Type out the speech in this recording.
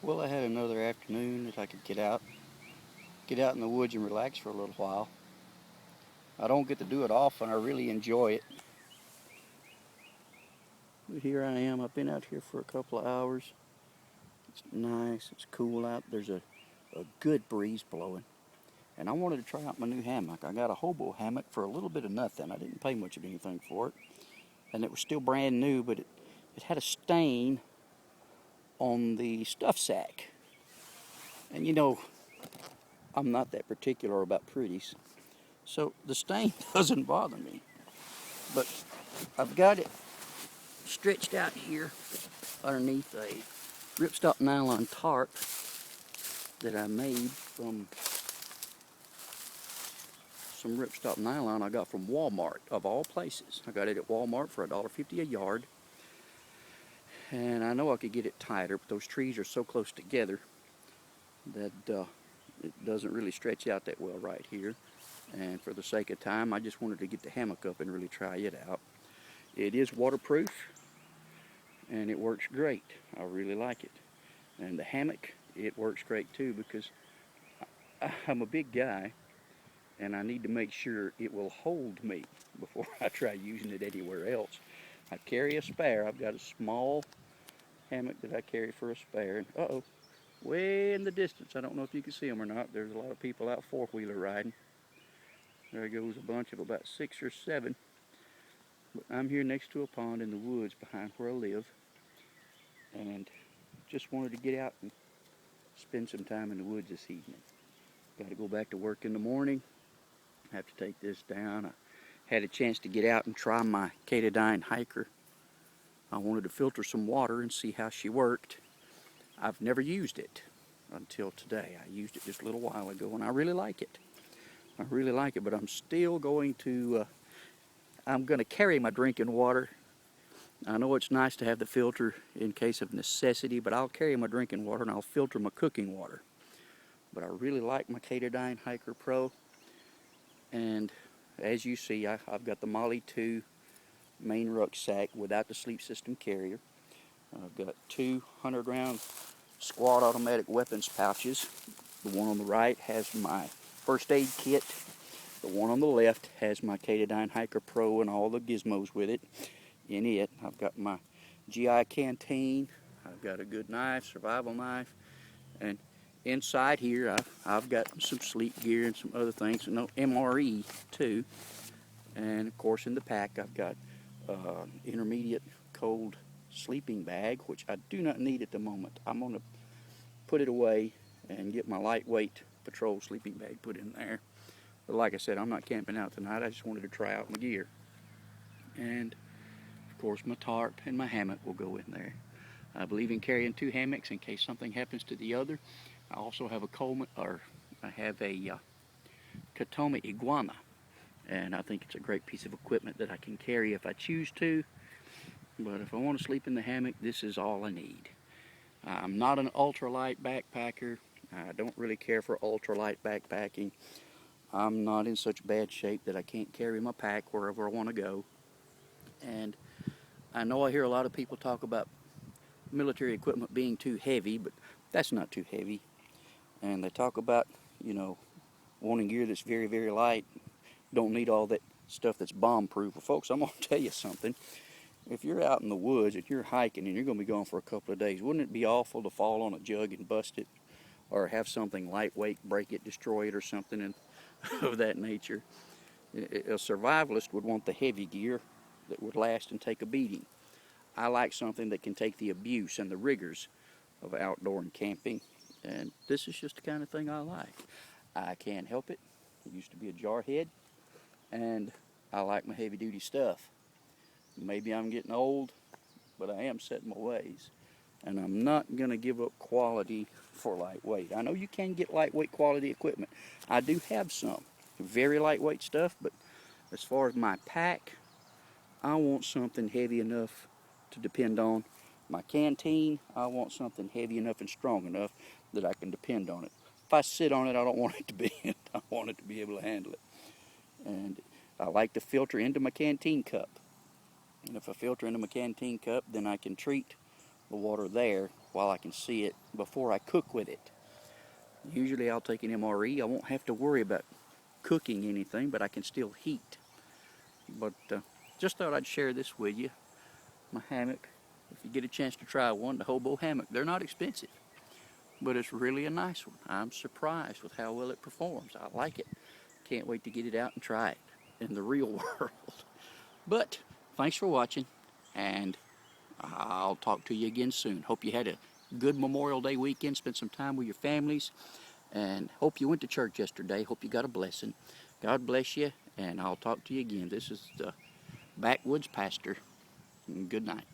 Well, I had another afternoon that I could get out in the woods and relax for a little while. I don't get to do it often. I really enjoy it. But here I am. I've been out here for a couple of hours. It's nice. It's cool out. There's a good breeze blowing. And I wanted to try out my new hammock. I got a hobo hammock for a little bit of nothing. I didn't pay much of anything for it. And it was still brand new, but it had a stain on the stuff sack. And you know, I'm not that particular about pretties. So the stain doesn't bother me. But I've got it stretched out here underneath a ripstop nylon tarp that I made from some ripstop nylon I got from Walmart, of all places. I got it at Walmart for $1.50 a yard. And I know I could get it tighter, but those trees are so close together that it doesn't really stretch out that well right here. And for the sake of time, I just wanted to get the hammock up and really try it out. It is waterproof, and it works great. I really like it. And the hammock, it works great too, because I'm a big guy, and I need to make sure it will hold me before I try using it anywhere else. I carry a spare. I've got a small hammock that I carry for a spare. And uh-oh, way in the distance, I don't know if you can see them or not, there's a lot of people out four-wheeler riding. There goes a bunch of about 6 or 7. But I'm here next to a pond in the woods behind where I live, and just wanted to get out and spend some time in the woods this evening. Got to go back to work in the morning. I have to take this down. I had a chance to get out and try my Katadyn hiker. I wanted to filter some water and see how she worked. I've never used it until today. I used it just a little while ago, and I really like it. I really like it, but I'm still going to carry my drinking water. I know it's nice to have the filter in case of necessity, but I'll carry my drinking water and I'll filter my cooking water. But I really like my Katadyn Hiker Pro. And as you see, I've got the Molly 2 main rucksack without the sleep system carrier. I've got 2 100-round squad automatic weapons pouches. The one on the right has my first aid kit. The one on the left has my Katadyn Hiker Pro and all the gizmos with it. In it, I've got my GI canteen. I've got a good knife, survival knife, and inside here I've got some sleep gear and some other things, and no MRE too. And of course, in the pack I've got intermediate cold sleeping bag, which I do not need at the moment. I'm going to put it away and get my lightweight patrol sleeping bag put in there. But like I said, I'm not camping out tonight. I just wanted to try out my gear. And of course, my tarp and my hammock will go in there. I believe in carrying 2 hammocks in case something happens to the other. I also have a Katoma iguana, and I think it's a great piece of equipment that I can carry if I choose to. But if I want to sleep in the hammock, this is all I need. I'm not an ultralight backpacker. I don't really care for ultralight backpacking. I'm not in such bad shape that I can't carry my pack wherever I want to go. And I know I hear a lot of people talk about military equipment being too heavy, but that's not too heavy. And they talk about, wanting gear that's very, very light. Don't need all that stuff that's bomb-proof. Well, folks, I'm going to tell you something. If you're out in the woods and you're hiking and you're going to be gone for a couple of days, wouldn't it be awful to fall on a jug and bust it? Or have something lightweight break it, destroy it, or something of that nature? A survivalist would want the heavy gear that would last and take a beating. I like something that can take the abuse and the rigors of outdoor and camping, and this is just the kind of thing I like. I can't help it. I used to be a jarhead, and I like my heavy-duty stuff. Maybe I'm getting old, but I am set in my ways, and I'm not going to give up quality for lightweight. I know you can get lightweight quality equipment. I do have some very lightweight stuff, but as far as my pack, I want something heavy enough to depend on. My canteen, I want something heavy enough and strong enough that I can depend on it. If I sit on it, I don't want it to be. I want it to be able to handle it. And I like to filter into my canteen cup. And if I filter into my canteen cup, then I can treat the water there while I can see it before I cook with it. Usually I'll take an MRE. I won't have to worry about cooking anything, but I can still heat. But just thought I'd share this with you. My hammock. If you get a chance to try one, the hobo hammock, they're not expensive, but it's really a nice one. I'm surprised with how well it performs. I like it. Can't wait to get it out and try it in the real world. But thanks for watching, and I'll talk to you again soon. Hope you had a good Memorial Day weekend, spent some time with your families, and hope you went to church yesterday. Hope you got a blessing. God bless you, and I'll talk to you again. This is the Backwoods Pastor. Good night.